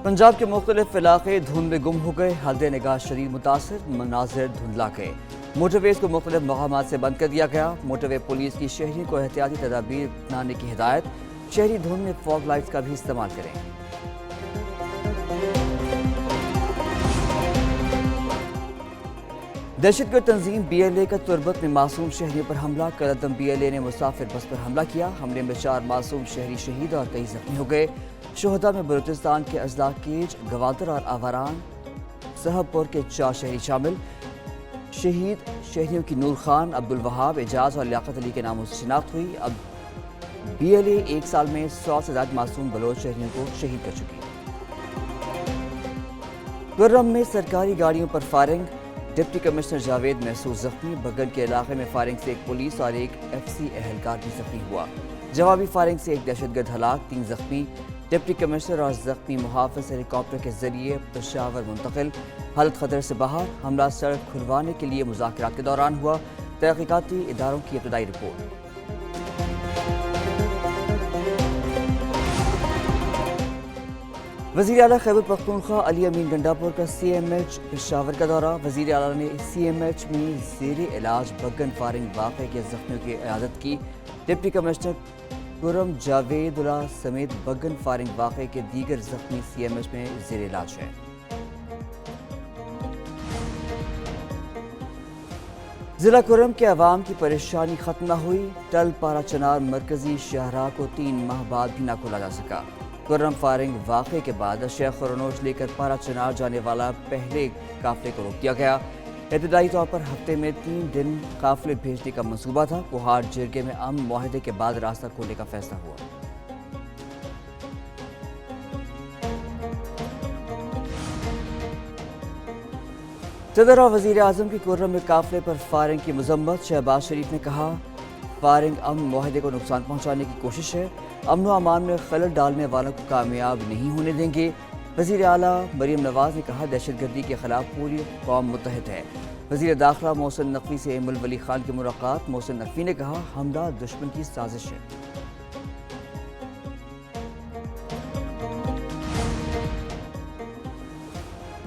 पंजाब के मुख्तलिफ इलाके धुंध में गुम हो गए। हद निगाह शदीद मुतासर, मनाजिर धुंधला गए। मोटरवेज को मुख्तलिफ मकामात से बंद कर दिया गया। मोटरवे पुलिस की शहरी को एहतियाती तदाबीर अपनाने की हिदायत। शहरी धुंध में फॉग लाइट्स का भी इस्तेमाल करें। दहशतगर्द तंजीम BLA का तुरबत में मासूम शहरियों पर हमला। कदम BLA ने मुसाफिर बस पर हमला किया। हमले में 4 मासूम शहरी शहीद और कई जख्मी हो गए। शोहदा में बलूचिस्तान के अजला केज, गवादर और आवारान सहबपुर के 4 शहरी शामिल। शहीद शहरियों की नूर खान, अब्दुल वहाब, एजाज और लियाकत अली के नामों से शिनाख्त हुई। अब BLA 1 साल में 100 से ज्यादा मासूम बलोच शहरियों को शहीद कर चुकी है। गुर्रम में सरकारी गाड़ियों पर फायरिंग। डिप्टी कमिश्नर जावेद महसूस जख्मी। बगल के इलाके में फायरिंग से एक पुलिस और एक FC एहलकार भी जख्मी हुआ। जवाबी फायरिंग से एक दहशतगर्द हलाक, 3 जख्मी। डिप्टी कमिश्नर और जख्मी मुहाफिज हेलीकॉप्टर के जरिए पेशावर मुंतकिल। हालत खतरे से बाहर। हमला सड़क खुलवाने के लिए मुज़ाकरात के दौरान हुआ। तहकीकाती इदारों की इब्तदाई रिपोर्ट। वज़ीर आला खैबर पख्तूनख्वा अली अमीन गंडापुर का CMH पेशावर का दौरा। वज़ीर आला ने CMH में ज़ेरे इलाज बगन फायरिंग वाक़े के जख्मियों की इयादत की। डिप्टी कमिश्नर गुर्रम जावेदुल्ला समेत बगन फायरिंग वाक़े के दीगर जख्मी CMH में ज़ेरे इलाज हैं। जिला कुर्रम के अवाम की परेशानी खत्म न हुई। टल पारा चनार मरकजी शाहराह को 3 माह बाद भी न खोला जा सका। कुर्रम फायरिंग वाक़े के बाद अशिया खरनोश लेकर पारा चनार जाने वाला पहले काफिले को रोक दिया गया। इब्तदाई तौर पर हफ्ते में 3 दिन काफिले भेजने का मंसूबा था। कोहाट जिरगे में अमन मुआहदे के बाद रास्ता खोलने का फैसला हुआ। सदर और वज़ीर आज़म की कुर्रम में काफिले पर फायरिंग की मजम्मत। शहबाज शरीफ ने कहा, फायरिंग अमन मुआहदे को नुकसान पहुंचाने की कोशिश है। अमन व अमान में खलल डालने वालों को कामयाब नहीं होने देंगे। वज़ीर आला मरीम नवाज ने कहा, दहशतगर्दी के खिलाफ पूरी कौम मुत्तहिद है। वज़ीर दाखिला मोहसिन नकवी से मुलवली खान की मुलाकात। मोहसिन नकवी ने कहा, हमला दुश्मन की साजिश है।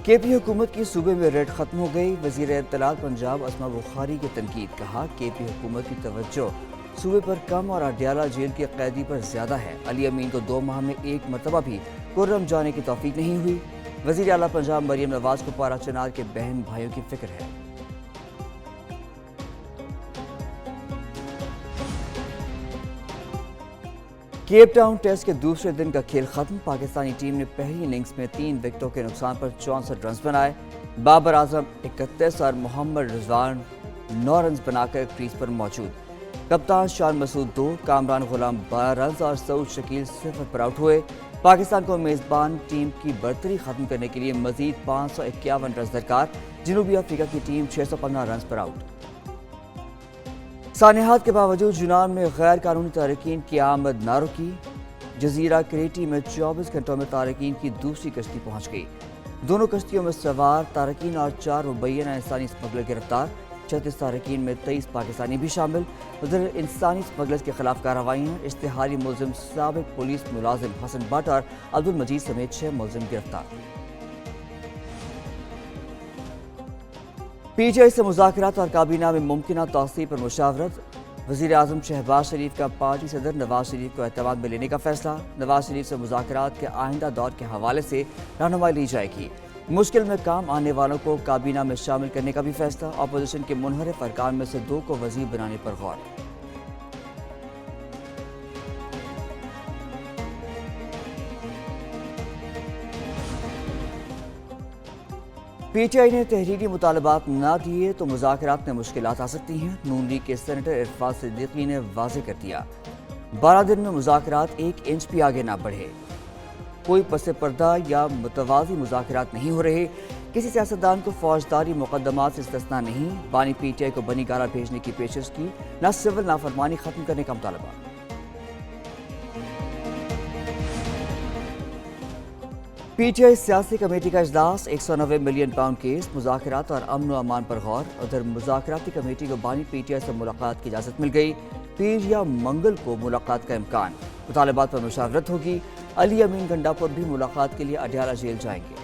KP हुकूमत की सूबे में रेड खत्म हो गई। वज़ीर इत्तलात पंजाब अस्मा बुखारी की तनकीद। कहा, KP हुकूमत की तवज्जो सूबे पर कम और अडयाला जेल के कैदी पर ज्यादा है। अली अमीन को 2 माह में 1 मरतबा भी कुर्रम जाने की तौफीक नहीं हुई। वज़ीर आला पंजाब मरीम नवाज को पारा चनार के बहन भाइयों की फिक्र है। केप टाउन टेस्ट के दूसरे दिन का खेल खत्म। पाकिस्तानी टीम ने पहली इनिंग्स में 3 विकेटों के नुकसान पर 64 रन बनाए। बाबर आजम 31 और मोहम्मद रिजवान 9 रन बनाकर क्रीज पर मौजूद। कप्तान शान मसूद 2, कामरान गुलाम 12 रन और सऊद शकील 0 पर आउट हुए। पाकिस्तान को मेजबान टीम की बर्तरी खत्म करने के लिए मजीद 551 रन दरकार। जनूबी अफ्रीका की टीम 615 रन पर आउट। सानिहात के बावजूद यूनान में गैर कानूनी तारकीन की आमद ना रुकी। जजीरा क्रेटी में 24 घंटों में तारकीन की दूसरी कश्ती पहुंच गई। दोनों कश्तियों में सवार तारकीन और 4 मुबैना इंसानी स्मगलर गिरफ्तार। 36 तारकीन में 23 पाकिस्तानी भी शामिल। उधर इंसानी स्मगलर्स के खिलाफ कार्रवाइयाँ। इश्तिहारी मुलजिम साबिक पुलिस मुलाजिम हसन भट्ट और अब्दुल मजीद समेत 6 मुलजिम गिरफ्तार। PTI से मुज़ाकरात और काबीना में मुमकिन तौसीअ पर मुशावरत। वज़ीर आज़म शहबाज शरीफ का पार्टी सदर नवाज शरीफ को एतमाद में लेने का फैसला। नवाज शरीफ से मुज़ाकरात के आइंदा दौर के हवाले से रहनुमाई ली जाएगी। मुश्किल में काम आने वालों को काबीना में शामिल करने का भी फैसला। अपोजिशन के मुनहरिफ अरकान में से 2 को वज़ीर बनाने पर गौर। PTI ने तहरीरी मुतालबात ना दिए तो मुज़ाकरात में मुश्किलात आ सकती हैं। नून लीग के सेनेटर इरफान सिद्दीकी ने वाज़ेह कर दिया, 12 दिन में मुज़ाकरात 1 इंच भी आगे ना बढ़े। कोई पसे पर्दा या मुतवाज़ी मुज़ाकरात नहीं हो रहे। किसी सियासतदान को फौजदारी मुकदमात से इस्तिस्ना नहीं। बानी PTI को बनी गारा भेजने की पेशकश की। ना सिविल नाफरमानी खत्म करने का मुतालबा। PTI सियासी कमेटी का इजलास। 190 मिलियन पाउंड केस। मुज़ाकरात और अमन व अमान पर गौर। उधर मुज़ाकराती कमेटी को बानी PTI से मुलाकात की इजाज़त मिल गई। पीर या मंगल को मुलाकात का इम्कान। मुतालबात पर मुशावरत होगी। अली अमीन गंडापुर भी मुलाकात के लिए अडयाला जेल जाएंगे।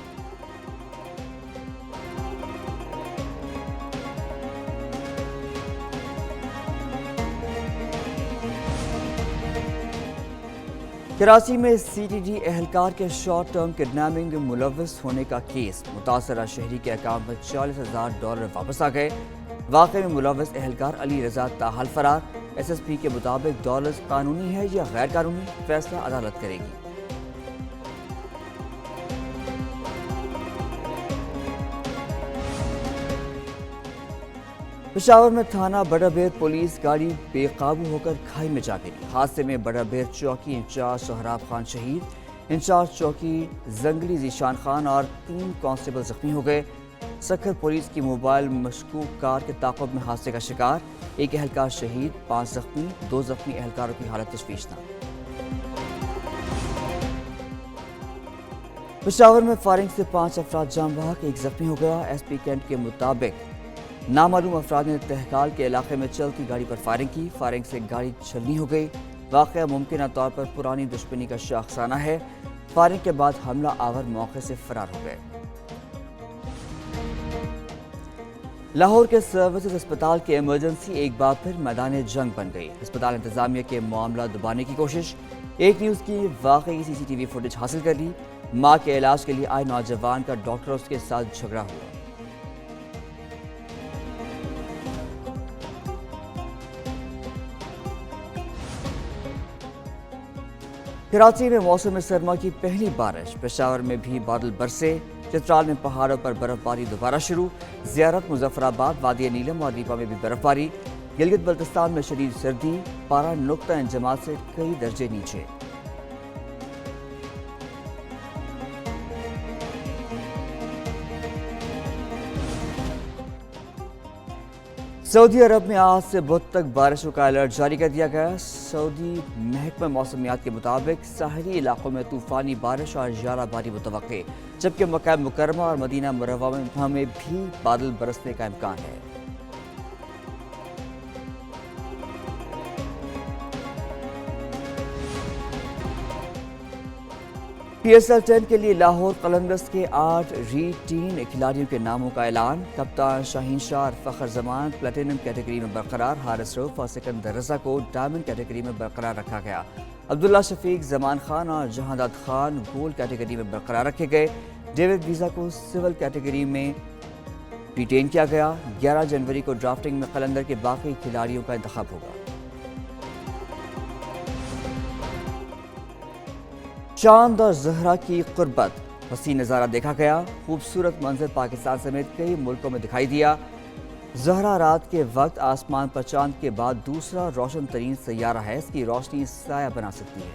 कराची में CTD एहलकार के शॉर्ट टर्म किडनैपिंग में मुलव्वस होने का केस, मुतासरा शहरी के अकाउंट में $40,000 वापस आ गए। वाक़े में मुलव्वस एहलकार अली रजा ताहाल फरार। SSP के मुताबिक डॉलर्स कानूनी है या गैर कानूनी, फैसला अदालत करेगी। पेशावर में थाना बड़ाबेर पुलिस गाड़ी बेकाबू होकर खाई में जा गिरी। हादसे में बड़ाबेर चौकी इंचार्ज सोहराब खान शहीद, इंचार्ज चौकी जंगली जीशान खान और 3 कांस्टेबल जख्मी हो गए। सखर पुलिस की मोबाइल मशकूक कार के ताक़ुब में हादसे का शिकार, 1 एहलकार शहीद, 5 जख्मी, 2 जख्मी एहलकारों की हालत तशवीशनाक। पेशावर में फायरिंग से 5 अफराद जान बहक, 1 जख्मी हो गया। SP कैंट के मुताबिक नामालूम अफराद ने तहकाल के इलाके में चलती गाड़ी पर फायरिंग की। फायरिंग से गाड़ी छलनी हो गई। वाक़या मुमकिन तौर पर पुरानी दुश्मनी का शाखसाना है। फायरिंग के बाद हमला आवर मौके से फरार हो गए। लाहौर के सर्विसेज अस्पताल की इमरजेंसी एक बार फिर मैदान जंग बन गई। अस्पताल इंतजामिया के मामला दबाने की कोशिश। एक न्यूज़ की वाकई CCTV फुटेज हासिल कर ली। माँ के इलाज के लिए आए नौजवान का डॉक्टरों के साथ झगड़ा हुआ। कराची में मौसम सरमा की पहली बारिश। पेशावर में भी बादल बरसे। चित्राल में पहाड़ों पर बर्फबारी दोबारा शुरू। ज़ियारत, मुजफ्फराबाद, वादी नीलम और रीपा में भी बर्फबारी। गिलगित बल्तिस्तान में शदीद सर्दी, पारा नुक्ता इंजमात से कई दर्जे नीचे। सऊदी अरब में आज से बुध तक बारिशों का अलर्ट जारी कर दिया गया। सऊदी महकमा मौसमियात के मुताबिक साहली इलाकों में तूफानी बारिश और ज़ाराबारी मुतवक्के, जबकि मक्का मुकरमा और मदीना मुनव्वरा में भी बादल बरसने का इम्कान है। PSL 10 के लिए लाहौर कलंदर्स के 8 री-टीन खिलाड़ियों के नामों का ऐलान। कप्तान शाहीन शाह और फ़खर जमान प्लेटिनम कैटेगरी में बरकरार। हारिस रऊफ और सिकंदर रजा को डायमंड कैटेगरी में बरकरार रखा गया। अब्दुल्ला शफीक, जमान खान और जहांदाद खान गोल्ड कैटेगरी में बरकरार रखे गए। डेविड वीज़ा को सिविल कैटेगरी में रिटेन किया गया। 11 जनवरी को ड्राफ्टिंग में कलंदर के बाकी खिलाड़ियों का इंतखाब होगा। चांद और ज़हरा की कुर्बत, हसीन नज़ारा देखा गया। खूबसूरत मंजर पाकिस्तान समेत कई मुल्कों में दिखाई दिया। ज़हरा रात के वक्त आसमान पर चांद के बाद दूसरा रोशन तरीन सैयारा है। इसकी रोशनी साया बना सकती है।